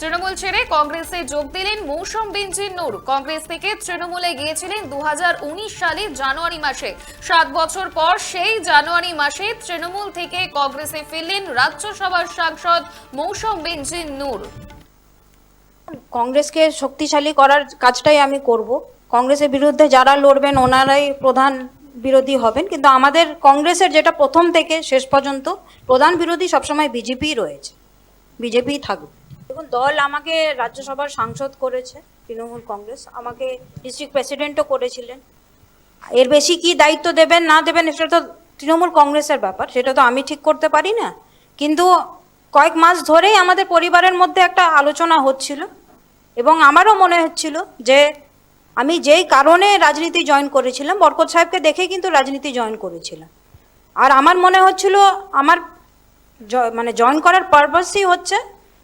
তৃণমূল ছেড়ে কংগ্রেসে যোগ দিলেন মৌসুম বেনজির নূর। কংগ্রেস থেকে তৃণমূলে গিয়েছিলেন 2019 সালের জানুয়ারি মাসে। 7 বছর পর সেই জানুয়ারি মাসে তৃণমূল থেকে কংগ্রেসে ফিরলেন রাজ্যসভার সাংসদ মৌসুম বেনজির নূর। কংগ্রেসকে শক্তিশালী করার কাজটাই আমি করব। কংগ্রেসের বিরুদ্ধে যারা লড়বেন ওনারাই প্রধান বিরোধী হবেন, কিন্তু আমাদের কংগ্রেসের যেটা প্রথম থেকে শেষ পর্যন্ত প্রধান বিরোধী সবসময় বিজেপি রয়েছে, বিজেপি থাকবে। দেখুন, দল আমাকে রাজ্যসভার সাংসদ করেছে, তৃণমূল কংগ্রেস আমাকে ডিস্ট্রিক্ট প্রেসিডেন্টও করেছিলেন। এর বেশি কি দায়িত্ব দেবেন না দেবেন সেটা তো তৃণমূল কংগ্রেসের ব্যাপার, সেটা তো আমি ঠিক করতে পারি না। কিন্তু কয়েক মাস ধরেই আমাদের পরিবারের মধ্যে একটা আলোচনা হচ্ছিল এবং আমারও মনে হচ্ছিল যে আমি যেই কারণে রাজনীতি জয়েন করেছিলাম, বরকত সাহেবকে দেখে কিন্তু রাজনীতি জয়েন করেছিলাম। আর আমার মনে হচ্ছিল আমার জয়েন করার পারপাসই হচ্ছে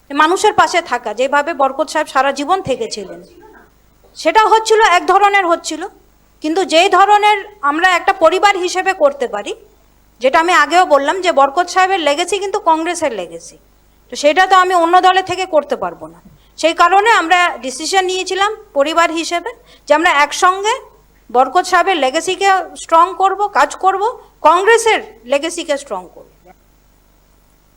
মানুষের পাশে থাকা, যেভাবে বরকত সাহেব সারা জীবন থেকেছিলেন সেটা হচ্ছিল এক ধরনের হচ্ছিল। কিন্তু যেই ধরনের আমরা একটা পরিবার হিসেবে করতে পারি, যেটা আমি আগেও বললাম যে বরকত সাহেবের লেগেছি কিন্তু কংগ্রেসের লেগেছি, তো সেটা তো আমি অন্য দলে থেকে করতে পারবো না। সেই কারণে আমরা ডিসিশন নিয়েছিলাম পরিবার হিসেবে যে আমরা একসঙ্গে বরকত সাহেবের লেগেসিকে স্ট্রং করব, কাজ করব, কংগ্রেসের লেগেসিকে স্ট্রং করব।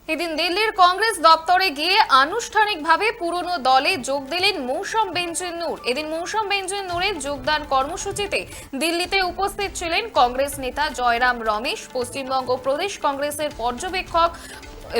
এদিন দিল্লির কংগ্রেস দপ্তরে গিয়ে আনুষ্ঠানিকভাবে পুরনো দলে যোগ দিলেন মৌসুম বেনজির নূর। এদিন মৌসুম বেনজির নূরের যোগদান কর্মসূচিতে দিল্লিতে উপস্থিত ছিলেন কংগ্রেস নেতা জয়রাম রমেশ, পশ্চিমবঙ্গ প্রদেশ কংগ্রেসের পর্যবেক্ষক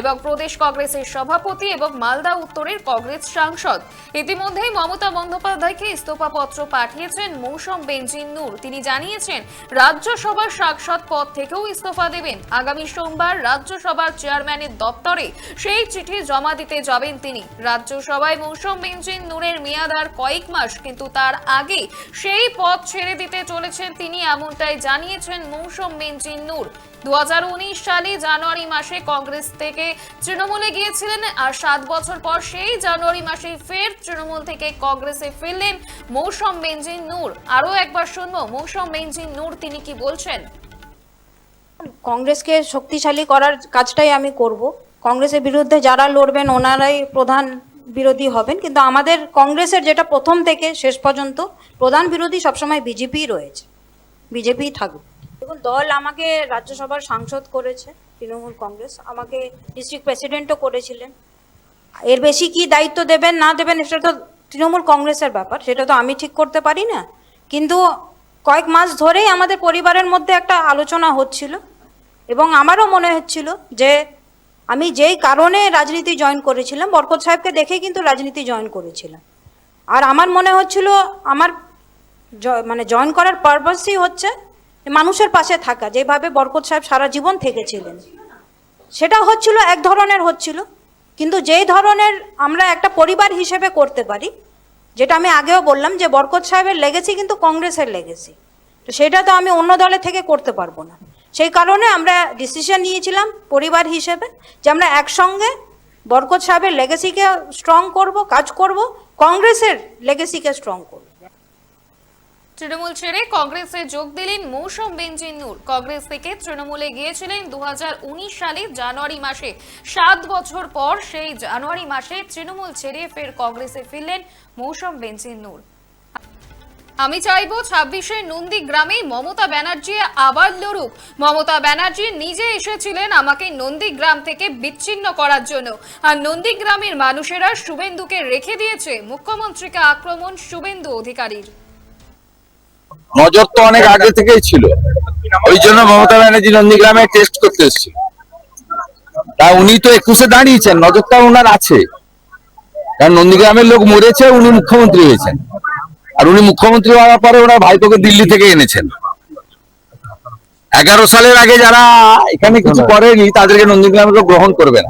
এবং প্রদেশ কংগ্রেসের সভাপতি এবং মালদা উত্তরের কংগ্রেস সাংসদ। ইতিমধ্যেই মমতা বন্দ্যোপাধ্যায়কে ইস্তফাপত্র পাঠিয়েছেন মৌসুম বেনজির নূর। তিনি জানিয়েছেন রাজ্যসভার সাংসদ পদ থেকেও ইস্তফা দেবেন। আগামী সোমবার রাজ্যসভার চেয়ারম্যানের দপ্তরে সেই চিঠি জমা দিতে যাবেন তিনি। রাজ্যসভায় মৌসুম বেনজির নূরের মেয়াদ আর কয়েক মাস, কিন্তু তার আগে সেই পদ ছেড়ে দিতে চলেছেন তিনি, এমনটাই জানিয়েছেন মৌসুম বেনজির নূর। 2019 সালে জানুয়ারি মাসে কংগ্রেস থেকে তৃণমূলে গিয়েছিলেন, আর 7 বছর পর সেই জানুয়ারি মাসে ফের তৃণমূল থেকে কংগ্রেসে ফিরলেন মৌসুম বেনজির নূর। আরো একবার শুনবো মৌসুম বেনজির নূর তিনি কি বলছেন। কংগ্রেসকে শক্তিশালী করার কাজটাই আমি করব। কংগ্রেসের বিরুদ্ধে যারা লড়বেন ওনারাই প্রধান বিরোধী হবেন, কিন্তু আমাদের কংগ্রেসের যেটা প্রথম থেকে শেষ পর্যন্ত প্রধান বিরোধী সবসময় বিজেপি রয়েছে, বিজেপি থাকবে। দেখুন, দল আমাকে রাজ্যসভার সাংসদ করেছে, তৃণমূল কংগ্রেস আমাকে ডিস্ট্রিক্ট প্রেসিডেন্টও করেছিলেন। এর বেশি কি দায়িত্ব দেবেন না দেবেন সেটা তো তৃণমূল কংগ্রেসের ব্যাপার, সেটা তো আমি ঠিক করতে পারি না। কিন্তু কয়েক মাস ধরেই আমাদের পরিবারের মধ্যে একটা আলোচনা হচ্ছিল এবং আমারও মনে হচ্ছিল যে আমি যেই কারণে রাজনীতি জয়েন করেছিলাম, বরকত সাহেবকে দেখে কিন্তু রাজনীতি জয়েন করেছিলাম। আর আমার মনে হচ্ছিল আমার জয়েন করার পারপাসই হচ্ছে মানুষের পাশে থাকা, যেভাবে বরকত সাহেব সারা জীবন থেকেছিলেন সেটা হচ্ছিল এক ধরনের হচ্ছিল। কিন্তু যেই ধরনের আমরা একটা পরিবার হিসেবে করতে পারি, যেটা আমি আগেও বললাম যে বরকত সাহেবের লেগেছি কিন্তু কংগ্রেসের লেগেছি, তো সেটা তো আমি অন্য দলে থেকে করতে পারবো না। সেই কারণে আমরা ডিসিশন নিয়েছিলাম পরিবার হিসেবে যে আমরা একসঙ্গে বরকত সাহেবের লেগেসিকে স্ট্রং করব, কাজ করব, কংগ্রেসের লেগেসিকে স্ট্রং করব। তৃণমূল ছেড়ে কংগ্রেসে যোগ দিলেন মৌসুম বেনজির নূর। কংগ্রেস থেকে তৃণমূলে গিয়েছিলেন 2019 সালের জানুয়ারি মাসে। 7 বছর পর সেই জানুয়ারি মাসে তৃণমূল ছেড়ে ফের কংগ্রেসে ফিরলেন মৌসুম বেনজির নূর। আমি চাইবো 26-এর নন্দীগ্রামে মমতা ব্যানার্জি আবার লড়ুক। মমতা ব্যানার্জি নিজে এসেছিলেন আমাকে নন্দীগ্রাম থেকে বিচ্ছিন্ন করার জন্য, আর নন্দীগ্রামের মানুষেরা শুভেন্দুকে রেখে দিয়েছে। মুখ্যমন্ত্রীকে আক্রমণ শুভেন্দু অধিকারীর। নজর তো অনেক আগে থেকেই ছিল, ওই জন্য মমতা ব্যানার্জি নন্দীগ্রামে টেস্ট করতে এসেছিল। তা উনি তো 21-এ দাঁড়িয়েছেন, নজরটা ওনার আছে, কারণ নন্দীগ্রামের লোক মরেছে, উনি মুখ্যমন্ত্রী হয়েছেন। আর উনি মুখ্যমন্ত্রী হওয়ার পরে ওনার ভাইপোকে দিল্লি থেকে এনেছেন। 11 সালের আগে যারা এখানে কিছু করেনি তাদেরকে নন্দীগ্রামের লোক গ্রহণ করবেন।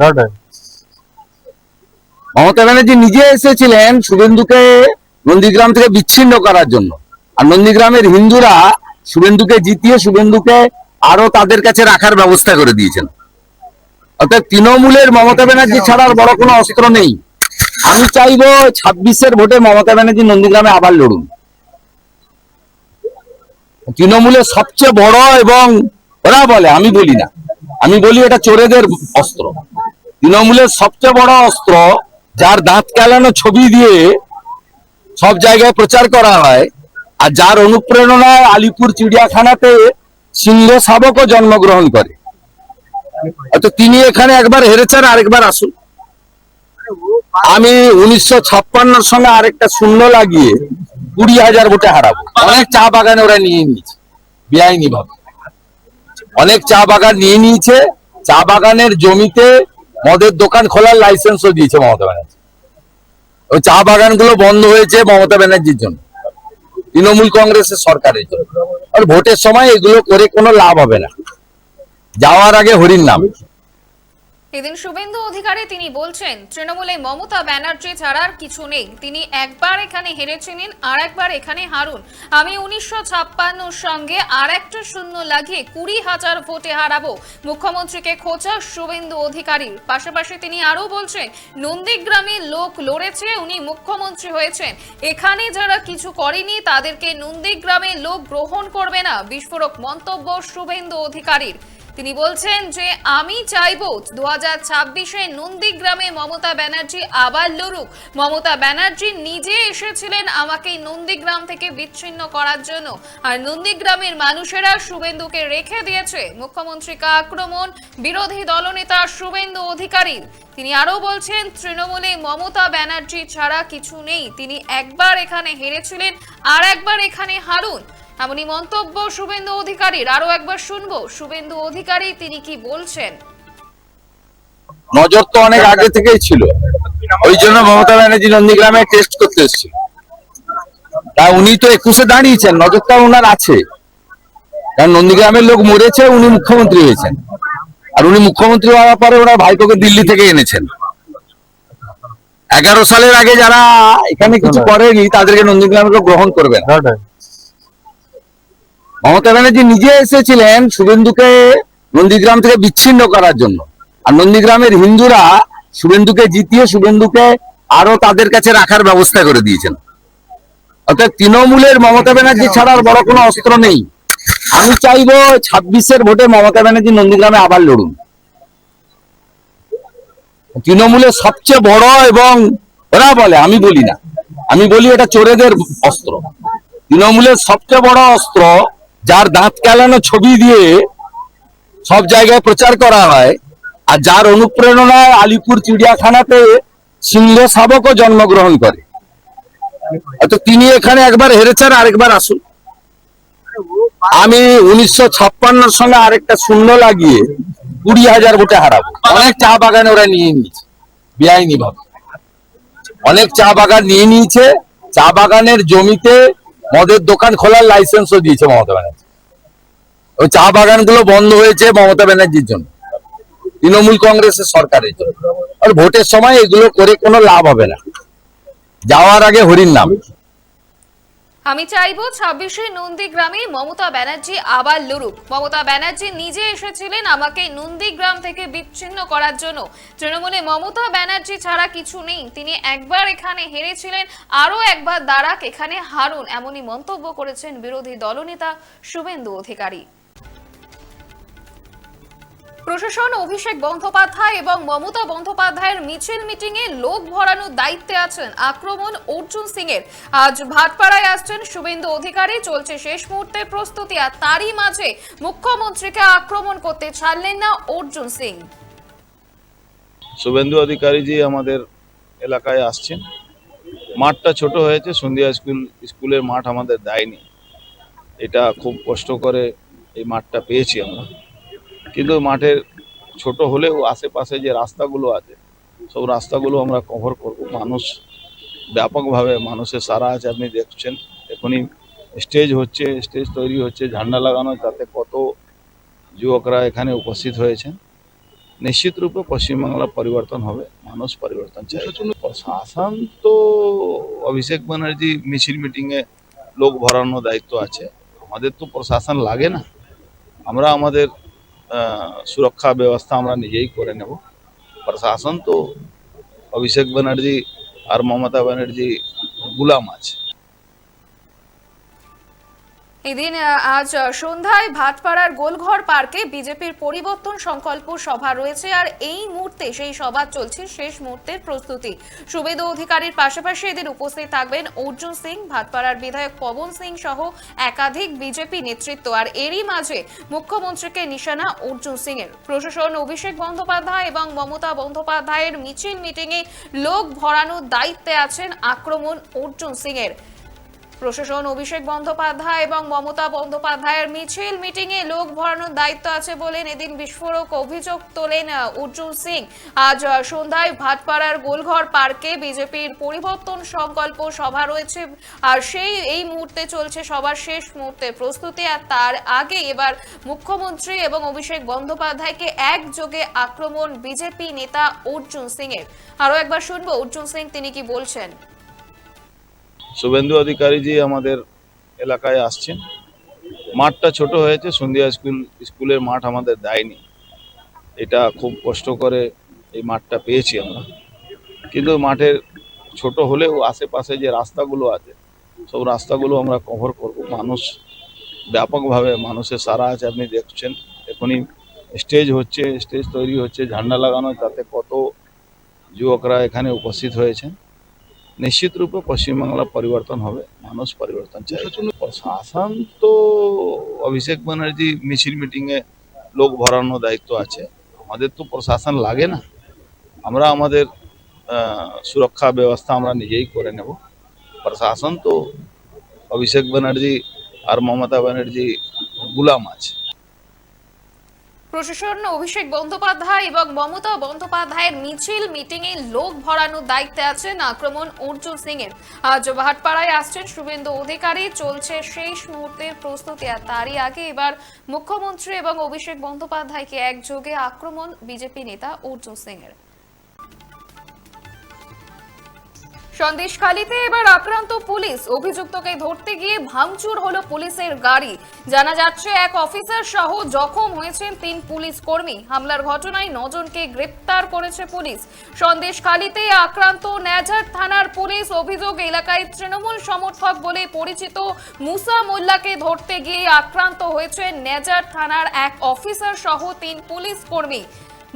মমতা ব্যানার্জি নিজে এসেছিলেন শুভেন্দুকে নন্দীগ্রাম থেকে বিচ্ছিন্ন করার জন্য, আর নন্দীগ্রামের হিন্দুরা শুভেন্দুকে জিতিয়ে শুভেন্দুকে আরো তাদের কাছে রাখার ব্যবস্থা করে দিয়েছেন। অর্থাৎ তৃণমূলের মমতা ব্যানার্জি ছাড়া আর বড় কোনো অস্ত্র নেই। আমি চাইবো 26-এর ভোটে মমতা ব্যানার্জি নন্দীগ্রামে আবার লড়ুন। তৃণমূলের সবচেয়ে বড়, এবং ওরা বলে, আমি বলি না, আমি বলি এটা চোরেদের অস্ত্র। তৃণমূলের সবচেয়ে বড় অস্ত্র যার দাঁত কেলানো ছবি দিয়ে সব জায়গায় প্রচার করা হয়, আর যার অনুপ্রেরণায় আলিপুর চিড়িয়াখানাতে সিংহ শাবকও জন্মগ্রহণ করে। তো তিনি এখানে একবার হেরেছেন, আরেকবার আসুন। আমি 1956 সঙ্গে আরেকটা শূন্য লাগিয়ে 20,000 ভোটে হারাবো। অনেক চা বাগানে ওরা নিয়ে নিয়েছে বেআইনি ভাবে, অনেক চা বাগান নিয়ে নিয়েছে। চা বাগানের জমিতে মদের দোকান খোলার লাইসেন্সও দিয়েছে মমতা ব্যানার্জি। ওই চা বাগানগুলো বন্ধ হয়েছে মমতা ব্যানার্জির জন্য, তৃণমূল কংগ্রেসের সরকারের জন্য। আর ভোটের সময় এগুলো করে কোনো লাভ হবে না, যাওয়ার আগে হরির নাম। এদিন শুভেন্দু অধিকারী তিনি বলছেন, তৃণমূলে মমতা ব্যানার্জি ছাড়ার কিছু নেই। তিনি একবার এখানে হেরেছিলেন, আর একবার এখানে হারুন। আমি 1956 সঙ্গে আর একটা শূন্য লাগিয়ে 20,000 ভোটে হারাবো। মুখ্যমন্ত্রীকে খোঁচা শুভেন্দু অধিকারীর। পাশাপাশি তিনি আরো বলছেন, নন্দীগ্রামে লোক লড়েছে, উনি মুখ্যমন্ত্রী হয়েছেন। এখানে যারা কিছু করেনি তাদেরকে নন্দীগ্রামে লোক গ্রহণ করবে না। বিস্ফোরক মন্তব্য শুভেন্দু অধিকারীর। তিনি বলছেন যে আমি চাইবো 2026-এ নন্দীগ্রামে মমতা ব্যানার্জি আবার লড়ুক। মমতা ব্যানার্জি নিজে এসেছিলেন আমাকে নন্দীগ্রাম থেকে বিচ্ছিন্ন করার জন্য, আর নন্দীগ্রামের মানুষেরা শুভেন্দুকে রেখে দিয়েছে। মুখ্যমন্ত্রীকে আক্রমণ বিরোধী দলনেতা শুভেন্দু অধিকারী। তিনি আরো বলছেন, তৃণমূলে মমতা ব্যানার্জি ছাড়া কিছু নেই। তিনি একবার এখানে হেরেছিলেন, আর একবার এখানে হারুন। এমনই মন্তব্য শুভেন্দু অধিকারীর। আরো একবার শুনবো শুভেন্দু অধিকারী তিনি কি বলছেন। নজর তো অনেক আগে থেকেই ছিল, ওই জন্য মমতা ব্যানার্জি নন্দীগ্রামে টেস্ট করতে এসেছিল। তা উনি তো 21-এ দাঁড়িয়েছেন, নজরটা ওনার আছে, কারণ নন্দীগ্রামের লোক মরেছে, উনি মুখ্যমন্ত্রী হয়েছেন। আর উনি মুখ্যমন্ত্রী হওয়ার পরে ওনার ভাইপোকে দিল্লি থেকে এনেছেন। 11 সালের আগে যারা এখানে কিছু করেনি তাদেরকে নন্দীগ্রামের লোক গ্রহণ করবে না। মমতা ব্যানার্জি নিজে এসেছিলেন শুভেন্দুকে নন্দীগ্রাম থেকে বিচ্ছিন্ন করার জন্য, আর নন্দীগ্রামের হিন্দুরা শুভেন্দুকে জিতিয়ে শুভেন্দুকে আরো তাদের কাছে রাখার ব্যবস্থা করে দিয়েছেন। অর্থাৎ তৃণমূলের মমতা ব্যানার্জি ছাড়ার বড় কোনো অস্ত্র নেই। আমি চাইবো 26-এর ভোটে মমতা ব্যানার্জি নন্দীগ্রামে আবার লড়ুন। তৃণমূলের সবচেয়ে বড়, এবং ওরা বলে, আমি বলি না, আমি বলি এটা চোরেদের অস্ত্র। তৃণমূলের সবচেয়ে বড় অস্ত্র, যার দাঁত কেলানো ছবি দিয়ে সব জায়গায় প্রচার করা হয়, আর যার অনুপ্রেরণায় আলিপুর চিড়িয়াখানাতে সিংহ শাবকও জন্মগ্রহণ করে। তো তিনি এখানে একবার হেরেছেন, আরেকবার আসুন। আমি 1956 সঙ্গে আরেকটা শূন্য লাগিয়ে 20,000 ভোটে হারাবো। অনেক চা বাগানে ওরা নিয়ে নিয়েছে বেআইনি ভাবে, অনেক চা বাগান নিয়ে নিয়েছে। চা বাগানের জমিতে মদের দোকান খোলার লাইসেন্সও দিয়েছে মমতা ব্যানার্জি। ওই চা বাগানগুলো বন্ধ হয়েছে মমতা ব্যানার্জির জন্য, তৃণমূল কংগ্রেসের সরকারের জন্য। আর ভোটের সময় এগুলো করে কোনো লাভ হবে না, যাওয়ার আগে হরির নাম। আমি চাইবো 26-এ নন্দীগ্রামে মমতা ব্যানার্জি আবার লড়ুক। মমতা ব্যানার্জি নিজে এসেছিলেন আমাকে নন্দীগ্রাম থেকে বিচ্ছিন্ন করার জন্য। তৃণমূলে মমতা ব্যানার্জি ছাড়া কিছু নেই। তিনি একবার এখানে হেরেছিলেন, আরো একবার দাঁড়াক এখানে হারুন। এমনই মন্তব্য করেছেন বিরোধী দলনেতা শুভেন্দু অধিকারী। প্রশাসন অভিষেক বন্দ্যোপাধ্যায় এবং মমতা বন্দ্যোপাধ্যায়ের মিছিল মিটিংয়ে লোক ভরানোর দায়িত্বে আছেন আক্রমণ অর্জুন সিং এর। আজ ভাটপাড়ায় আসছেন শুভেন্দু অধিকারী। চলছে শেষ মুহূর্তের প্রস্তুতি, আর তারই মাঝে মুখ্যমন্ত্রীকে আক্রমণ করতে ছাড়লেন না অর্জুন সিং। শুভেন্দু অধিকারীজি আমাদের এলাকায় আসছেন। মাঠটা ছোট হয়েছে, সন্ধ্যা স্কুলের মাঠ আমাদের দেয়নি। এটা খুব কষ্ট করে এই মাঠটা পেয়েছি আমরা, কিন্তু মাঠের ছোট হলেও আশেপাশে যে রাস্তাগুলো আছে সব রাস্তাগুলো আমরা কভার করব। মানুষ ব্যাপকভাবে মানুষের সারা আছে, আপনি দেখছেন এখনই স্টেজ হচ্ছে, স্টেজ তৈরি হচ্ছে, ঝান্ডা লাগানো, তাতে কত যুবকরা এখানে উপস্থিত হয়েছেন। নিশ্চিত রূপে পশ্চিমবাংলা পরিবর্তন হবে, মানুষ পরিবর্তন চাই। প্রশাসন তো অভিষেক ব্যানার্জি মিছিল মিটিংয়ে লোক ভরানোর দায়িত্ব আছে, আমাদের তো প্রশাসন লাগে না। আমরা আমাদের সুরক্ষা ব্যবস্থা আমরা নিজেই করে নেব। প্রশাসন তো অভিষেক ব্যানার্জি আর মমতা ব্যানার্জি গুলাম আছে। এদিন আজ সন্ধ্যায় ভাটপাড়ার গোলঘর পার্কে বিজেপির পরিবর্তন সংকল্প সভা রয়েছে, আর এই মুহূর্তে সেই সভা চলছে শেষ মুহূর্তের প্রস্তুতি। শুভেন্দু অধিকারীর পাশাপাশি এদিন উপস্থিত থাকবেন অর্জুন সিং, ভাটপাড়ার বিধায়ক পবন সিং সহ একাধিক বিজেপি নেতৃত্ব। আর এরই মাঝে মুখ্যমন্ত্রীকে নিশানা অর্জুন সিং এর। প্রশাসন অভিষেক বন্দ্যোপাধ্যায় এবং মমতা বন্দ্যোপাধ্যায়ের মিছিল মিটিংয়ে লোক ভরানোর দায়িত্বে আছেন আক্রমণ অর্জুন সিং এর। প্রশাসন অভিষেক বন্দ্যোপাধ্যায় এবং মমতা বন্দ্যোপাধ্যায়ের মিছিল মিটিংয়ে লোক ভরানোর দায়িত্ব আছে বলেন এদিন বিস্ফোরক অভিযোগ তোলেন অর্জুন সিং। আজ সন্ধ্যায় ভাটপাড়ার গোলঘর পার্কে বিজেপির পরিবর্তন সংকল্প সভা রয়েছে, আর এই মুহূর্তে চলছে সবার শেষ মুহূর্তে প্রস্তুতি। আর তার আগে এবার মুখ্যমন্ত্রী এবং অভিষেক বন্দ্যোপাধ্যায়কে একযোগে আক্রমণ বিজেপি নেতা অর্জুন সিং এর। আরো একবার শুনবো অর্জুন সিং তিনি কি বলছেন। শুভেন্দু অধিকারীজি আমাদের এলাকায় আসছেন। মাঠটা ছোট হয়েছে, সন্ধ্যা স্কুলের মাঠ আমাদের দেয়নি। এটা খুব কষ্ট করে এই মাঠটা পেয়েছি আমরা, কিন্তু মাঠের ছোট হলেও আশেপাশে যে রাস্তাগুলো আছে সব রাস্তাগুলো আমরা কভার করব। মানুষ ব্যাপকভাবে মানুষের সারা আছে, আপনি দেখছেন এখনই স্টেজ হচ্ছে, স্টেজ তৈরি হচ্ছে, ঝান্ডা লাগানো, তাতে কত যুবকরা এখানে উপস্থিত হয়েছেন। নিশ্চিত রূপে পশ্চিমবাংলা পরিবর্তন হবে, মানুষ পরিবর্তন চাই। প্রশাসন তো অভিষেক ব্যানার্জি মিছিল মিটিংয়ে লোক ভরানোর দায়িত্ব আছে, আমাদের তো প্রশাসন লাগে না। আমরা আমাদের সুরক্ষা ব্যবস্থা আমরা নিজেই করে নেব। প্রশাসন তো অভিষেক ব্যানার্জি আর মমতা ব্যানার্জি গুলাম আছে। প্রশাসন অভিষেক বন্দ্যোপাধ্যায় এবং মমতা বন্দ্যোপাধ্যায়ের মিছিল মিটিংয়ে লোক ভরানোর দায়িত্বে আছেন আক্রমণ অর্জুন সিং এর। আজ ভাটপাড়ায় আসছেন শুভেন্দু অধিকারী, চলছে শেষ মুহূর্তের প্রস্তুতি। আর তারই আগে এবার মুখ্যমন্ত্রী এবং অভিষেক বন্দ্যোপাধ্যায়কে একযোগে আক্রমণ বিজেপি নেতা অর্জুন সিং এর। সন্দেশখালীতে এবার আক্রান্ত পুলিশ, অভিযুক্তকে ধরতে গিয়ে ভাঙচুর হলো পুলিশের গাড়ি। জানা যাচ্ছে এক অফিসার সহ জখম হয়েছেন 3 পুলিশ কর্মী। হামলার ঘটনায় 9 জনকে গ্রেপ্তার করেছে পুলিশ। সন্দেশখালীতে আক্রান্ত নেজার থানার পুলিশ, অভিযোগ এলাকায় তৃণমূল সমর্থক বলে পরিচিত মুসা মোল্লাকে ধরতে গিয়ে আক্রান্ত হয়েছে নেজার থানার এক অফিসার সহ 3 পুলিশ কর্মী।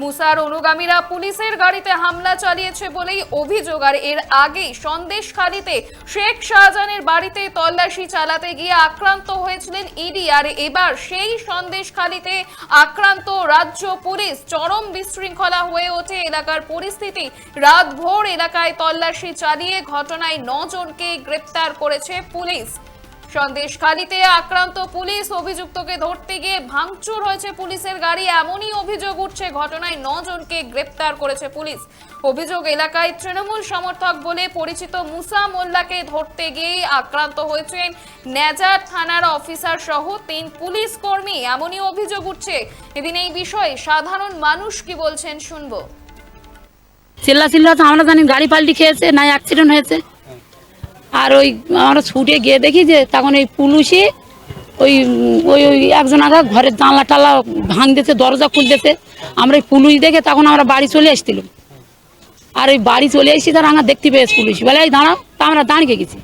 মুসার অনুগামীরা পুলিশের গাড়িতে হামলা চালিয়েছে বলেই অভিযোগ। আর এর আগে সন্দেশখালীতে শেখ শাহজাহানের বাড়িতে তল্লাশি চালাতে গিয়ে আক্রান্ত হয়েছিলেন ইডি। আর এবার সেই সন্দেশখালীতে আক্রান্ত রাজ্য পুলিশ। চরম বিশৃঙ্খলা হয়ে ওঠে এলাকার পরিস্থিতি। রাতভর এলাকায় তল্লাশি চালিয়ে ঘটনায় 9 জনকে গ্রেপ্তার করেছে পুলিশ। সন্দেশখালীতে আক্রান্ত পুলিশ, অভিযুক্তকে ধরতে গিয়ে ভাঙচুর হয়েছে পুলিশের গাড়ি, এমনই অভিযোগ উঠছে। ঘটনায় 9 জনকে গ্রেপ্তার করেছে পুলিশ। অভিযোগ এলাকায় তৃণমূল সমর্থক বলে পরিচিত মুসা মোল্লাকে ধরতে গিয়ে আক্রান্ত হয়েছেন নেজার থানার অফিসার সহ 3 পুলিশ কর্মী, এমনই অভিযোগ উঠছে। এদিন এই বিষয়ে সাধারণ মানুষ কি বলছেন শুনবো। চিল্লা তো আমরা জানি গাড়ি পাল্টি খেয়েছে, না অ্যাক্সিডেন্ট হয়েছে। আর ওই আমরা ছুটে গিয়ে দেখি যে তখন এই পুলিশই ওই ওই ওই একজন আগে ঘরের জানলা টালা ভাঙতেছে, দরজা খুলতেছে। আমরা ওই পুলিশ দেখে তখন আমরা বাড়ি চলে এসেছিলাম। আর ওই বাড়ি চলে এসেছি তার আমরা দেখতে পেয়েছি পুলিশ বলে এই দাঁড়াও, তা আমরা দাঁড়িয়ে গেছি।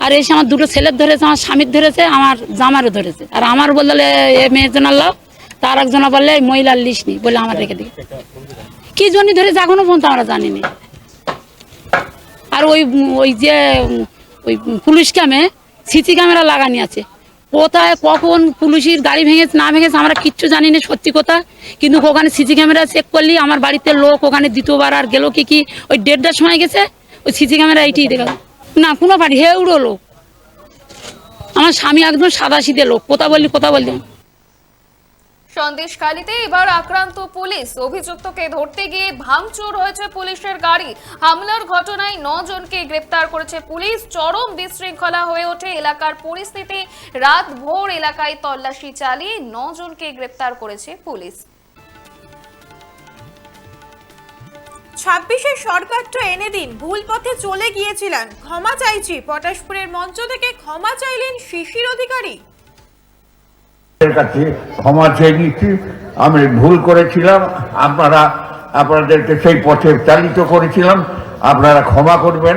আর এসে আমার 2 ছেলের ধরেছে, আমার স্বামীর ধরেছে, আমার জামারও ধরেছে। আর আমার বললে এ মেয়েজনার লোক, তার একজনা বললে মহিলার লিস্ট নেই বলে আমার রেখে দিই। কি জন্য ধরেছে এখনো পর্যন্ত আমরা জানিনি। আর ওই ওই যে ওই পুলিশ ক্যামে সিসি ক্যামেরা লাগানি আছে, কোথায় কখন পুলিশের গাড়ি ভেঙেছে না ভেঙেছে আমরা কিচ্ছু জানি না, সত্যি কথা। কিন্তু ওখানে সিসি ক্যামেরা চেক করলি আমার বাড়িতে লোক ওখানে দ্বিতীয়বার আর গেল কি ওই 1:30টার সময় গেছে, ওই সিসি ক্যামেরা এইটিই দেখা না কোনো বাড়ি হেউড়ো লোক। আমার স্বামী একদম সাদাসিধে লোক, কথা বললি। সন্দেশখালীতে এবার আক্রান্ত পুলিশ, অভিযুক্তকে ধরতে গিয়ে ভাঙচুর হয়েছে পুলিশের গাড়ি। হামলার ঘটনায় 9 জনকে গ্রেপ্তার করেছে পুলিশ। চরম বিশৃঙ্খলা হয়ে ওঠে এলাকার পরিস্থিতি। রাত ভোর এলাকায় তল্লাশি চালিয়ে 9 জনকে গ্রেপ্তার করেছে পুলিশ। 26-এ সরকারটা এনে দিন, ভুল পথে চলে গিয়েছিলেন, ক্ষমা চাইছি। পটাশপুরের মঞ্চ থেকে ক্ষমা চাইলেন শিশির অধিকারী। কাছে ক্ষমা চেয়ে নিচ্ছি, আমি ভুল করেছিলাম, আপনাদেরকে সেই পথে চালিত করেছিলাম, আপনারা ক্ষমা করবেন।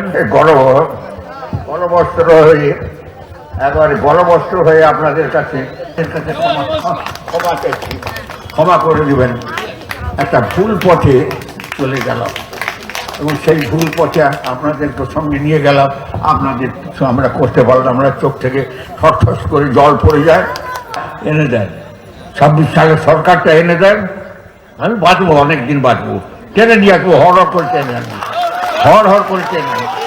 গণবস্ত্র হয়ে একেবারে গলবস্ত্র হয়ে আপনাদের কাছে ক্ষমা চাইছি, ক্ষমা করে দিবেন। একটা ভুল পথে চলে গেলাম এবং সেই ভুল পথে আপনাদের সঙ্গে নিয়ে গেলাম, আপনাদের কিছু আমরা করতে পারলাম, আমরা চোখ থেকে ঠস করে জল পড়ে যায়। এনে দেন 26 সালের সরকারটা এনে দেন, আমি বাঁচবো, অনেকদিন বাঁচবো। টেনে নিয়ে আসবো, হর করে টেনে আনবো, হর করে টেনে আনবো।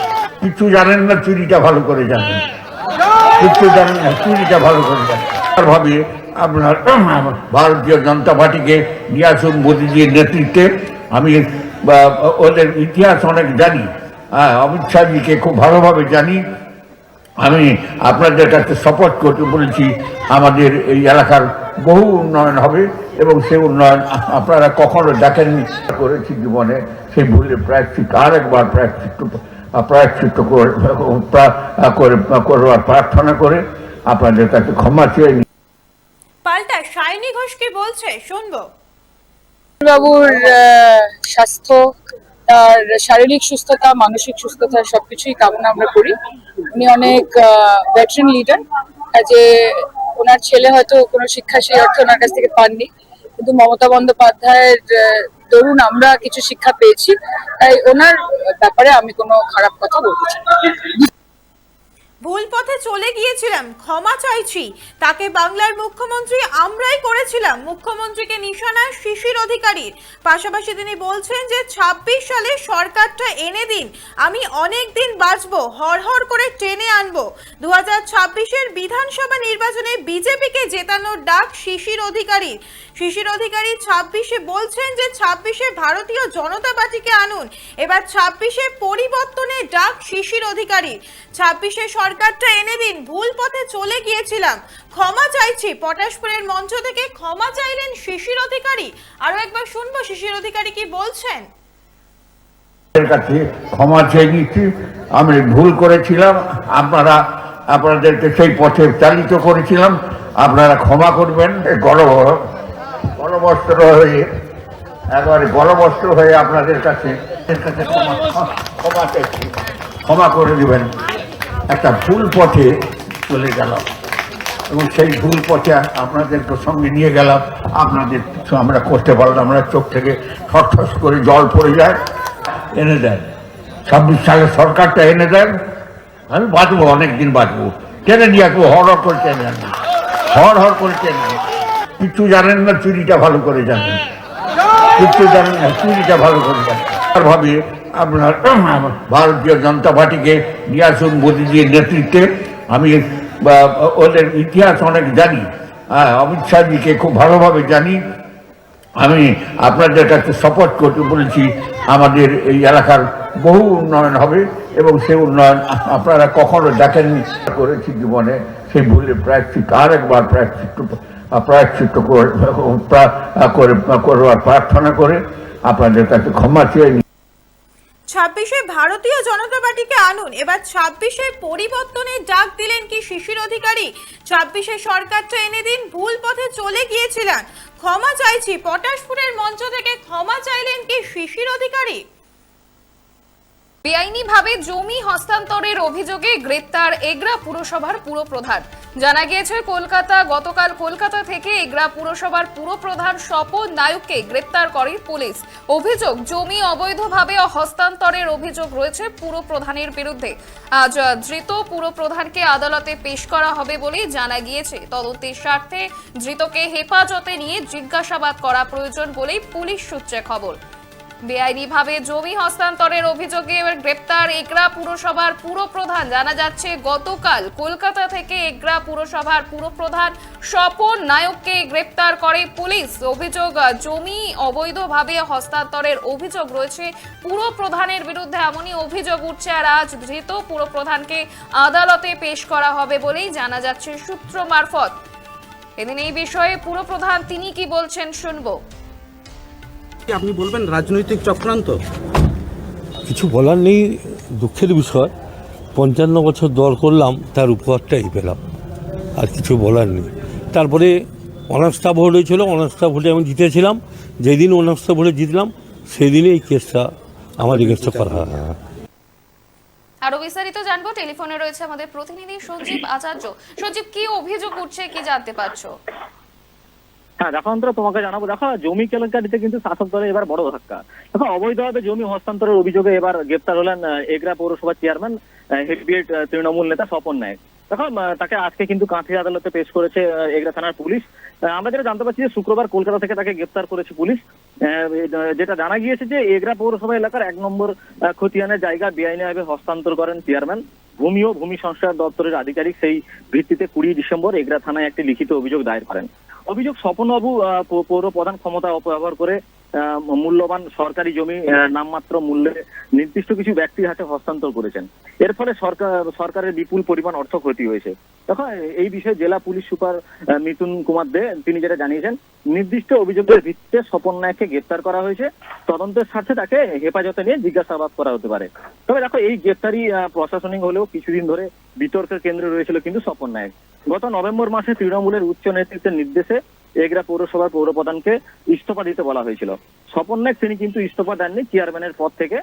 কিছু জানেন না, চুরিটা ভালো করে জানেন, কিছু জানেন না, চুরিটা ভালো করে জানেন। ভাবে আপনার ভারতীয় জনতা পার্টিকে নিয়ে আসুন মোদীজির নেতৃত্বে। আমি ওদের ইতিহাস অনেক জানি, অমিত শাহজিকে খুব ভালোভাবে জানি। আমি আপনাদের কাছে সাপোর্ট করতে বলেছি, আমাদের এই এলাকার বহু উন্নয়ন হবে এবং সেই উন্নয়ন আপনারা কখনো দেখেননি। করেছি জীবনে, সেই ভুলে প্রায়শ্চিত্ত আরেকবার প্রায়শ্চিত্ত করবার প্রার্থনা করে আপনাদের কাছে ক্ষমা চেয়ে। পাল্টা শাইনি ঘোষ কি বলছে শুনবো। বাবুর স্বাস্থ্য, তার শারীরিক সুস্থতা, মানসিক সুস্থতা সবকিছুই কামনা আমরা করি। উনি অনেক ভেটারেন লিডার, যে ওনার ছেলে হয়তো কোনো শিক্ষা সেই অর্থে ওনার কাছ থেকে পাননি, কিন্তু মমতা বন্দ্যোপাধ্যায়ের দরুন আমরা কিছু শিক্ষা পেয়েছি। তাই ওনার ব্যাপারে আমি কোনো খারাপ কথা বলতে চাই না। ভুল পথে চলে গিয়েছিলাম, ক্ষমা চাইছি। তাকে বাংলার মুখ্যমন্ত্রী আমরাই করেছিলাম। মুখ্যমন্ত্রীকে নিশানা শিশির অধিকারীর। পাশাপাশি তিনি বলছেন যে 26 সালে সরকারটা এনে দিন, আমি অনেক দিন বাঁচবো, হর করে টেনে আনবো। 2026-এর বিধানসভা নির্বাচনে বিজেপিকে জেতানোর ডাক শিশির অধিকারীর। শিশির অধিকারী 26-এ বলছেন যে 26-এ ভারতীয় জনতা পার্টিকে আনুন। এবার 26-এ পরিবর্তনের ডাক শিশির অধিকারীর। 26-এ সরকারটা এনে দিন, ভুল পথে চলে গিয়েছিলাম, ক্ষমা চাইছি। পটাশপুরের মঞ্চ থেকে ক্ষমা চাইলেন শিশির অধিকারী। আরো একবার শুনবো শিশির অধিকারী কি বলছেন। কাছে ক্ষমা চেয়ে নিচ্ছি, আমি ভুল করেছিলাম, আপনাদেরকে সেই পথে চালিত করেছিলাম, আপনারা ক্ষমা করবেন। গলবস্ত্র হয়ে একেবারে গলবস্ত্র হয়ে আপনাদের কাছে ক্ষমা চাইছি, ক্ষমা করে দিবেন। একটা ভুল পথে চলে গেলাম এবং সেই ভুল পথে আপনাদের সঙ্গে নিয়ে গেলাম, আপনাদের কিছু আমরা করতে পারলাম, আমরা চোখ থেকে ঠস করে জল পড়ে যায়। এনে দেন 26 সালের সরকারটা এনে দেন, আমি বাঁচবো, অনেকদিন বাঁচবো। টেনে নিয়ে আসবো, হর করে টেনে আনবো, হর করে টেনে আনবো। কিছু জানেন না, চুরিটা ভালো করে জানেন, কিছু জানেন না, চুরিটা ভালো করে জানেন। ভাবে আপনার ভারতীয় জনতা পার্টিকে নিয়ে আসুন মোদীজির নেতৃত্বে। আমি ওদের ইতিহাস অনেক জানি, অমিত শাহজিকে খুব ভালোভাবে জানি। আমি আপনাদের কাছে সাপোর্ট করতে বলেছি, আমাদের এই এলাকার বহু উন্নয়ন হবে এবং সেই উন্নয়ন আপনারা কখনো দেখেননি। করেছি জীবনে, সেই ভুলে প্রায়শ্চিত্ত আরেকবার প্রায়শ্চিত্ত করবার প্রার্থনা করে আপনাদের কাছে ক্ষমা চেয়ে। 26-এ ভারতীয় জনতা পার্টিকে আনুন। এবার 26-এ পরিবর্তনের ডাক দিলেন কি শিশির অধিকারী। 26-এ সরকারটা এনে দিন, ভুল পথে চলে গিয়েছিলেন, ক্ষমা চাইছি। পটাশপুরের মঞ্চ থেকে ক্ষমা চাইলেন কি শিশির অধিকারী। বেআইনিভাবে জমি হস্তান্তরের অভিযোগে গ্রেপ্তার এগরা পুরসভার পুরপ্রধান। জানা গিয়েছে গতকাল কলকাতা থেকে এগরা পুরসভার পুরপ্রধান স্বপন নায়ককে গ্রেপ্তার করে পুলিশ। অভিযোগ, জমি অবৈধভাবে হস্তান্তরের অভিযোগ রয়েছে পুরপ্রধানের বিরুদ্ধে। আজ ধৃত পুরপ্রধানকে আদালতে পেশ করা হবে বলে জানা গিয়েছে। তদন্তের স্বার্থে ধৃতকে হেফাজতে নিয়ে জিজ্ঞাসাবাদ করা প্রয়োজন বলেই পুলিশ সূত্রে খবর। বেআইনিভাবে জমি হস্তান্তরের অভিযোগে গ্রেপ্তার এগরা পুরসভার পুরপ্রধান। জানা যাচ্ছে গতকাল কলকাতা থেকে এগরা পুরসভার পুরপ্রধান স্বপন নায়ককে গ্রেপ্তার করে পুলিশ। অভিযোগ, জমি অবৈধভাবে হস্তান্তরের অভিযোগ রয়েছে পুরপ্রধানের বিরুদ্ধে, এমনই অভিযোগ উঠছে। আর আজ ধৃত পুরপ্রধানকে আদালতে পেশ করা হবে বলেই জানা যাচ্ছে সূত্র মারফত। এদিন এই বিষয়ে পুরপ্রধান তিনি কি বলছেন শুনবো। আপনি বলবেন রাজনৈতিক চক্রান্ত? কিছু বলার নেই, দুঃখের বিষয়। 55 বছর দল করলাম, তার উপহারটাই পেলাম, আর কিছু বলার নেই। তারপরে অনাস্থা ভোট হয়েছিল, অনাস্থা ভোটে আমি জিতেছিলাম। যেদিন অনাস্থা ভোটে জিতলাম সেই দিনে এই কেসটা আমার এগেস্টে করা হয়। আরো বিস্তারিত জানবো, টেলিফোনে রয়েছে আমাদের প্রতিনিধি সঞ্জীব আচার্য। সঞ্জীব, কি অভিযোগ উঠছে, কি জানতে পারছো? হ্যাঁ দেখো অন্তরা, তোমাকে জানাবো। দেখো, জমি কেলেঙ্কারিতে কিন্তু শাসক দলের এবার বড় ধাক্কা। দেখো, অবৈধভাবে জমি হস্তান্তরের অভিযোগে এবার গ্রেপ্তার হলেন এগরা পৌরসভার চেয়ারম্যান হেভিওয়েট তৃণমূল নেতা স্বপন নায়ক। দেখো, তাকে আজকে কিন্তু কাঁথি আদালতে পেশ করেছে এগরা থানার পুলিশ। আমরা যেটা জানতে পারছি যে শুক্রবার কলকাতা থেকে তাকে গ্রেপ্তার করেছে পুলিশ। যেটা জানা গিয়েছে যে এগরা পৌরসভা এলাকার 1 নম্বর খতিয়ানের জায়গা বেআইনিভাবে হস্তান্তর করেন চেয়ারম্যান। ভূমি ও ভূমি সংস্কার দপ্তরের আধিকারিক সেই ভিত্তিতে 20 ডিসেম্বর এগরা থানায় একটি লিখিত অভিযোগ দায়ের করেন। অভিযোগ, স্বপনবাবু পৌর প্রধান ক্ষমতা অপব্যবহার করে মূল্যবান সরকারি জমি নামমাত্র মূল্যে নির্দিষ্ট কিছু ব্যক্তির হাতে হস্তান্তর করেছেন। এর ফলে সরকারের বিপুল পরিমাণ অর্থ ক্ষতি হয়েছে। দেখো, এই বিষয়ে জেলা পুলিশ সুপার মিথুন কুমার দে তিনি যেটা জানিয়েছেন, নির্দিষ্ট অভিযোগের ভিত্তিতে স্বপন নায়ককে গ্রেপ্তার করা হয়েছে। তদন্তের স্বার্থে তাকে হেফাজতে নিয়ে জিজ্ঞাসাবাদ করা হতে পারে। তবে দেখো, এই গ্রেপ্তারি প্রশাসনিক হলেও কিছুদিন ধরে বিতর্কের কেন্দ্রে রয়েছিল কিন্তু স্বপন নায়ক। গত নভেম্বর মাসে তৃণমূলের উচ্চ নেতৃত্বের নির্দেশে এগরা পৌরসভার পৌরপ্রধানকে ইস্তফা দিতে বলা হয়েছিল। স্বপন নায়ক তিনি কিন্তু ইস্তফা দেননি চেয়ারম্যানের পদ থেকে।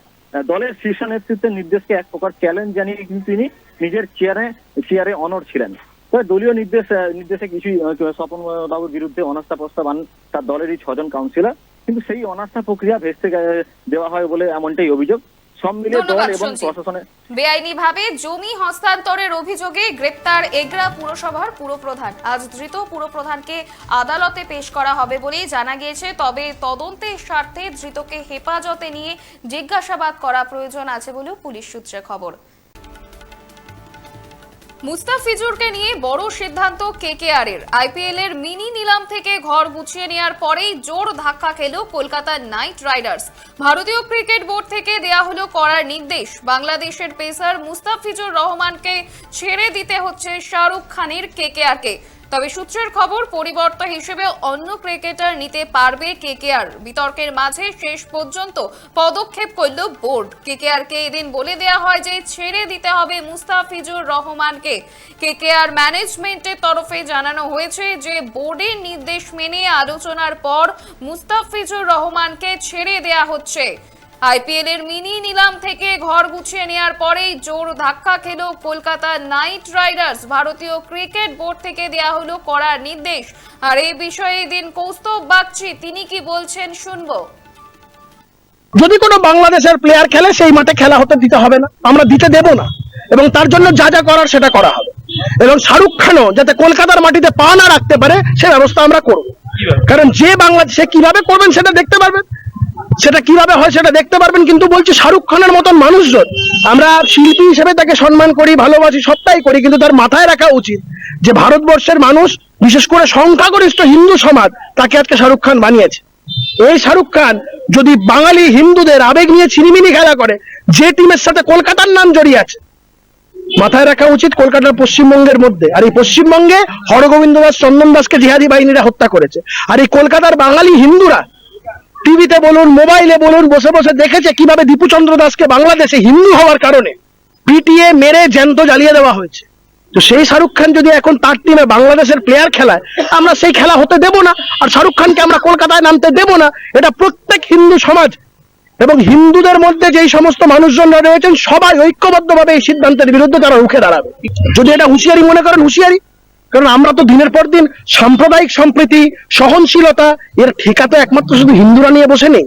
দলের শীর্ষ নেতৃত্বের নির্দেশকে এক প্রকার চ্যালেঞ্জ জানিয়ে কিন্তু তিনি নিজের চেয়ারে অনড় ছিলেন। তবে দলীয় নির্দেশে কিছুই স্বপন বাবুর বিরুদ্ধে অনাস্থা প্রস্তাব আন তার দলেরই 6 জন কাউন্সিলর, কিন্তু সেই অনাস্থা প্রক্রিয়া ভেস্তে দেওয়া হয় বলে এমনটাই অভিযোগ। সব মিলিয়ে দল এবং প্রশাসনের বেআইনিভাবে জমি হস্তান্তরের অভিযোগে গ্রেপ্তার এগরা পুরসভার পুরপ্রধান। আজ ধৃত পুরপ্রধানকে আদালতে পেশ করা হবে বলেই জানা গিয়েছে। তবে তদন্তের স্বার্থে ধৃতকে হেফাজতে নিয়ে জিজ্ঞাসাবাদ করা প্রয়োজন আছে বলেও পুলিশ সূত্রে খবর। মুস্তাফিজুরকে নিয়ে বড় সিদ্ধান্ত কেকেআর এর। আইপিএল এর মিনি নিলাম থেকে ঘর গুছিয়ে নেওয়ার পরেই জোর ধাক্কা খেল কলকাতার নাইট রাইডার্স। ভারতীয় ক্রিকেট বোর্ড থেকে দেয়া হলো করার নির্দেশ। বাংলাদেশের পেসার মুস্তাফিজুর রহমানকে ছেড়ে দিতে হচ্ছে শাহরুখ খানের কেকেআর কে। তবে সূত্রের খবর, পরিবর্তন হিসেবে অন্য ক্রিকেটার নিতে পারবে কেকেআর। বিতর্কের মাঝে শেষ পর্যন্ত পদক্ষেপ করল বোর্ড। কেকেআর কে এদিন বলে দেওয়া হয় যে ছেড়ে দিতে হবে মুস্তাফিজুর রহমানকে। কেকেআর ম্যানেজমেন্টের তরফে জানানো হয়েছে যে বোর্ডের নির্দেশ মেনে আলোচনার পর মুস্তাফিজুর রহমানকে ছেড়ে দেওয়া হচ্ছে। আইপিএল এর মিনি নিলাম থেকে ঘর গুছিয়ে নেওয়ার পরেই জোর ধাক্কা খেল কলকাতা নাইট রাইডার্স। ভারতীয় ক্রিকেট বোর্ড থেকে দেয়া হলো করার নির্দেশ। আর এই বিষয়ে দিন কৌস্তব বাগচি তিনি কি বলছেন শুনবো। যদি কোনো বাংলাদেশের প্লেয়ার খেলে সেই মাঠে খেলা হতে দিতে হবে না, আমরা দিতে দেব না, এবং তার জন্য যা যা করার সেটা করা হবে। এবং শাহরুখ খানও যাতে কলকাতার মাটিতে পা না রাখতে পারে সে ব্যবস্থা আমরা করব। কারণ যে বাংলাদেশে কিভাবে করবেন সেটা দেখতে পারবেন, সেটা কিভাবে হয় সেটা দেখতে পারবেন। কিন্তু বলছি, শাহরুখ খানের মতন মানুষজন, আমরা শিল্পী হিসেবে তাকে সম্মান করি, ভালোবাসি, সবটাই করি, কিন্তু তার মাথায় রাখা উচিত যে ভারতবর্ষের মানুষ, বিশেষ করে সংখ্যাগরিষ্ঠ হিন্দু সমাজ তাকে আজকে শাহরুখ খান বানিয়েছে। এই শাহরুখ খান যদি বাঙালি হিন্দুদের আবেগ নিয়ে ছিনিমিনি খেলা করে, যে টিমের সাথে কলকাতার নাম জড়িয়ে আছে, মাথায় রাখা উচিত কলকাতার পশ্চিমবঙ্গের মধ্যে, আর এই পশ্চিমবঙ্গে হরগোবিন্দ দাস, চন্দন দাসকে জিহাদি বাহিনীরা হত্যা করেছে। আর এই কলকাতার বাঙালি হিন্দুরা টিভিতে বলুন, মোবাইলে বলুন, বসে বসে দেখেছে কিভাবে দীপুচন্দ্র দাসকে বাংলাদেশে হিন্দু হওয়ার কারণে পিটিয়ে মেরে জ্যান্ত জ্বালিয়ে দেওয়া হয়েছে। তো সেই শাহরুখ খান যদি এখন তার টিমে বাংলাদেশের প্লেয়ার খেলায়, আমরা সেই খেলা হতে দেব না। আর শাহরুখ খানকে আমরা কলকাতায় নামতে দেব না। এটা প্রত্যেক হিন্দু সমাজ এবং হিন্দুদের মধ্যে যেই সমস্ত মানুষজনরা রয়েছেন সবাই ঐক্যবদ্ধভাবে এই সিদ্ধান্তের বিরুদ্ধে তারা রুখে দাঁড়াবে। যদি এটা হুঁশিয়ারি মনে করেন, হুঁশিয়ারি। কারণ আমরা তো দিনের পর দিন সাম্প্রদায়িক সম্প্রীতি, সহনশীলতা এর ঠিকা তো একমাত্র শুধু হিন্দুরা নিয়ে বসে নেই।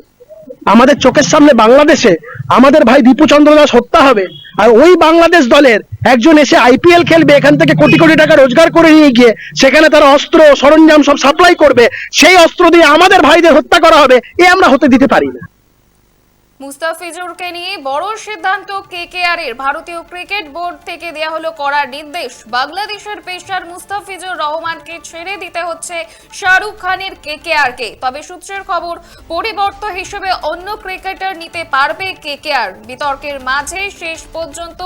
আমাদের চোখের সামনে বাংলাদেশে আমাদের ভাই দীপুচন্দ্র দাস হত্যা হবে, আর ওই বাংলাদেশ দলের একজন এসে আইপিএল খেলবে, এখান থেকে কোটি কোটি টাকা রোজগার করে নিয়ে গিয়ে সেখানে তারা অস্ত্র সরঞ্জাম সব সাপ্লাই করবে, সেই অস্ত্র দিয়ে আমাদের ভাইদের হত্যা করা হবে, এ আমরা হতে দিতে পারি না। মুস্তাফিজুরকে নিয়ে বড় সিদ্ধান্ত কেকেআর এর। ভারতীয় ক্রিকেট বোর্ড থেকে দেয়া হলো করার নির্দেশ। বাংলাদেশের পেসার মুস্তাফিজুর রহমানকে ছেড়ে দিতে হচ্ছে শাহরুখ খানের কেকেআর কে। তবে সূত্রের খবর, পরিবর্তন হিসেবে অন্য ক্রিকেটার নিতে পারবে কেকেআর। বিতর্কের মাঝে শেষ পর্যন্ত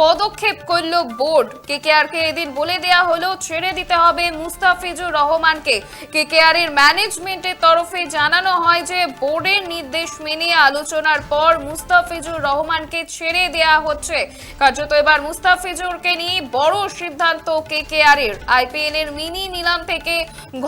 পদক্ষেপ করল বোর্ড। কেকেআর কে এদিন বলে দেয়া হলো ছেড়ে দিতে হবে মুস্তাফিজুর রহমানকে। কেকেআর এর ম্যানেজমেন্টের তরফে জানানো হয় যে বোর্ডের নির্দেশ মেনে আলোচনার নেয়ার পর মুস্তাফিজুর রহমানকে ছেড়ে দেয়া হচ্ছে। কার্যত এবার মুস্তাফিজুরকে নিয়ে বড় সিদ্ধান্ত কেকেআর এর। আইপিএল এর মিনি নিলাম থেকে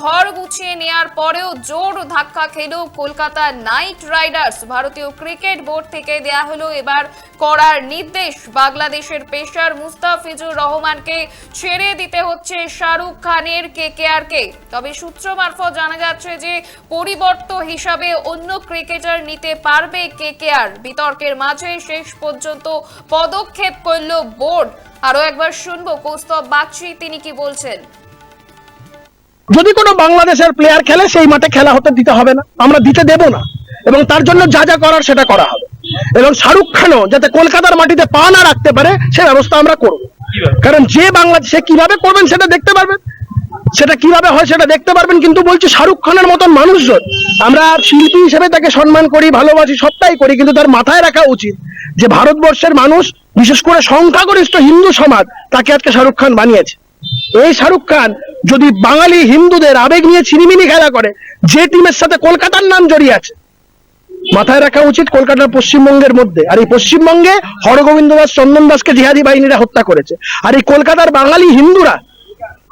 ঘর গুছিয়ে নেয়ার পরেও জোর ধাক্কা খেল কলকাতা নাইট রাইডার্স। ভারতীয় ক্রিকেট বোর্ড থেকে দেয়া হলো এবার করার নির্দেশ। বাংলাদেশের পেসার মুস্তাফিজুর রহমানকে ছেড়ে দিতে হচ্ছে শাহরুখ খানের কেকেআর কে। তবে সূত্র মারফত জানা যাচ্ছে যে পরিবর্তন হিসাবে অন্য ক্রিকেটার নিতে পারবে কেকেআর। বিতর্কের মাঝে শেষ পর্যন্ত পদক্ষেপ করল বোর্ড। আরো একবার শুনবো কৌস্তব বাগচি, তিনি কি বলছেন। যদি কোনো বাংলাদেশের প্লেয়ার খেলে সেই মাঠে খেলা হতে দিতে হবে না, আমরা দিতে দেব না, এবং তার জন্য যা যা করার সেটা করা হবে। এবং শাহরুখ খানও যাতে কলকাতার মাটিতে পা না রাখতে পারে সে ব্যবস্থা আমরা করব। কারণ যে বাংলাদেশে কিভাবে করবেন সেটা দেখতে পারবেন, সেটা কিভাবে হয় সেটা দেখতে পারবেন। কিন্তু বলছি শাহরুখ খানের মতন মানুষজন, আমরা শিল্পী হিসেবে তাকে সম্মান করি, ভালোবাসি, সবটাই করি, কিন্তু তার মাথায় রাখা উচিত যে ভারতবর্ষের মানুষ, বিশেষ করে সংখ্যাগরিষ্ঠ হিন্দু সমাজ তাকে আজকে শাহরুখ খান বানিয়েছে। এই শাহরুখ খান যদি বাঙালি হিন্দুদের আবেগ নিয়ে ছিনিমিনি খেলা করে, যে টিমের সাথে কলকাতার নাম জড়িয়ে আছে, মাথায় রাখা উচিত কলকাতার পশ্চিমবঙ্গের মধ্যে, আর এই পশ্চিমবঙ্গে হরগোবিন্দ দাস, চন্দন দাসকে জিহাদি বাহিনীরা হত্যা করেছে। আর এই কলকাতার বাঙালি হিন্দুরা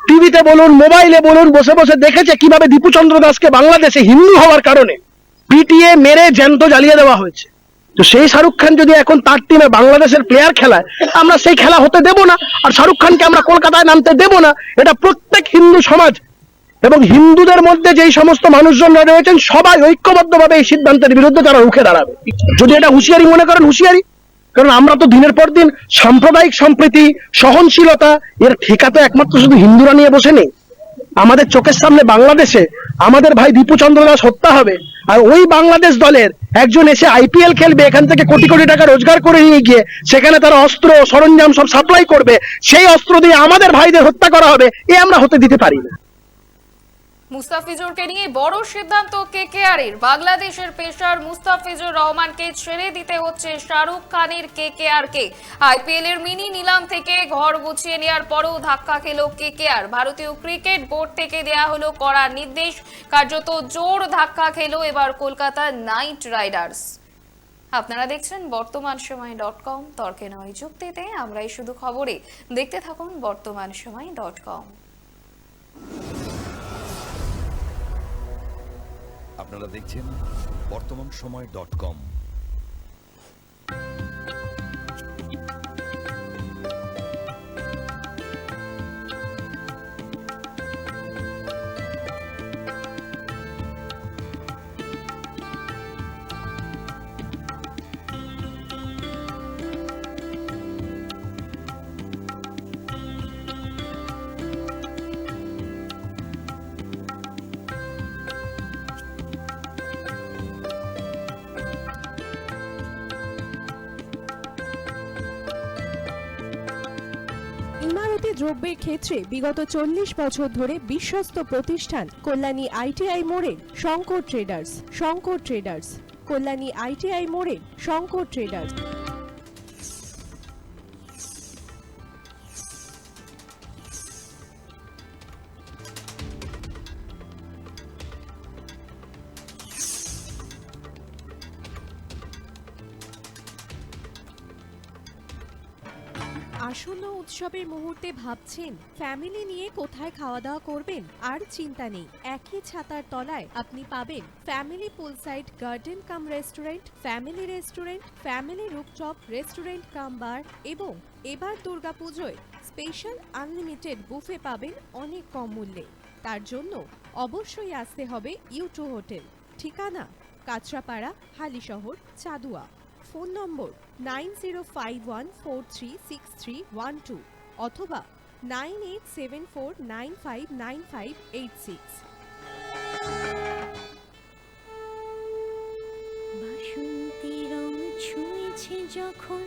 টিভিতে বলুন, মোবাইলে বলুন, বসে বসে দেখেছে কিভাবে দীপুচন্দ্র দাসকে বাংলাদেশে হিন্দু হওয়ার কারণে পিটিয়ে মেরে জ্যান্ত জ্বালিয়ে দেওয়া হয়েছে। তো সেই শাহরুখ খান যদি এখন তার টিমে বাংলাদেশের প্লেয়ার খেলায়, আমরা সেই খেলা হতে দেব না। আর শাহরুখ খানকে আমরা কলকাতায় নামতে দেব না। এটা প্রত্যেক হিন্দু সমাজ এবং হিন্দুদের মধ্যে যেই সমস্ত মানুষজনরা রয়েছেন সবাই ঐক্যবদ্ধভাবে এই সিদ্ধান্তের বিরুদ্ধে তারা রুখে দাঁড়াবে। যদি এটা হুঁশিয়ারি মনে করেন, হুঁশিয়ারি। কারণ আমরা তো দিনের পর দিন সাম্প্রদায়িক সম্প্রীতি, সহনশীলতা এর ঠিকা তো একমাত্র শুধু হিন্দুরা নিয়ে বসে নেই। আমাদের চোখের সামনে বাংলাদেশে আমাদের ভাই দীপুচন্দ্র দাস হত্যা হবে, আর ওই বাংলাদেশ দলের একজন এসে আইপিএল খেলবে, এখান থেকে কোটি কোটি টাকা রোজগার করে নিয়ে গিয়ে সেখানে তারা অস্ত্র সরঞ্জাম সব সাপ্লাই করবে, সেই অস্ত্র দিয়ে আমাদের ভাইদের হত্যা করা হবে, এ আমরা হতে দিতে পারি না। মুস্তাফিজুরকে নিয়ে বড় সিদ্ধান্ত কেকেআর এর। বাংলাদেশের পেসার মুস্তাফিজুর রহমানকে ছেড়ে দিতে হচ্ছে শাহরুখ খানের কেকেআর কে। আইপিএল এর মিনি নিলাম থেকে ঘর গুছিয়ে নেওয়ার পরও ধাক্কা খেল কেকেআর। ভারতীয় ক্রিকেট বোর্ড থেকে দেয়া হলো করার নির্দেশ। কার্যত জোর ধাক্কা খেল এবার কলকাতা নাইট রাইডার্স। আপনারা দেখছেন বর্তমান সময়.com, তর্কে নয় যুক্তিতে আমরাই শুধু খবরে। দেখতে থাকুন বর্তমান সময়.com। আপনারা দেখছেন বর্তমান সময়.com। ইমারতি দ্রব্যের ক্ষেত্রে বিগত 40 বছর ধরে বিশ্বস্ত প্রতিষ্ঠান কল্যাণী আইটিআই মোড়ে Shankar traders. Shankar traders, Kalyani ITI মোড়ে শঙ্কর ট্রেডার্স। আসন্ন উৎসবের মুহূর্তে ভাবছেন ফ্যামিলি নিয়ে কোথায় খাওয়া দাওয়া করবেন? আর চিন্তা নেই, একই ছাতার তলায় আপনি পাবেন family poolside garden cum restaurant, family restaurant, family rooftop restaurant cum bar, এবং এবার দুর্গাপুজোয় স্পেশাল আনলিমিটেড বুফে পাবেন অনেক কম মূল্যে। তার জন্য অবশ্যই আসতে হবে ইউ2 হোটেল। ঠিকানা কাঁচরাপাড়া, হালিশহর, চাদুয়া। ফোন নম্বর 9051436312 অথবা 9874959586। বাসন্তী রং ছুঁয়েছে যখন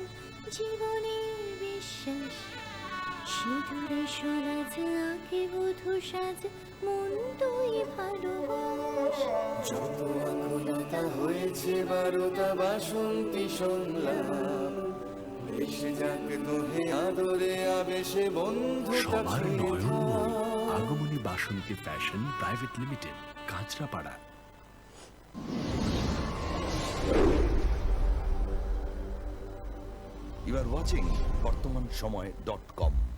জীবনের বিশ্বাস, সিঁদুরে সরাজ আঁকে বধূ সাজ, মন তুই ভালোবাস। যত আকুলতা হয়েছে বারোটা বাসন্তী সংলাপ, এসে যাক দোহে আদরে আবেশে বন্ধুটা Agomoni Basanti fashion private limited, Kanchrapara. You are watching Bartaman সময়.com।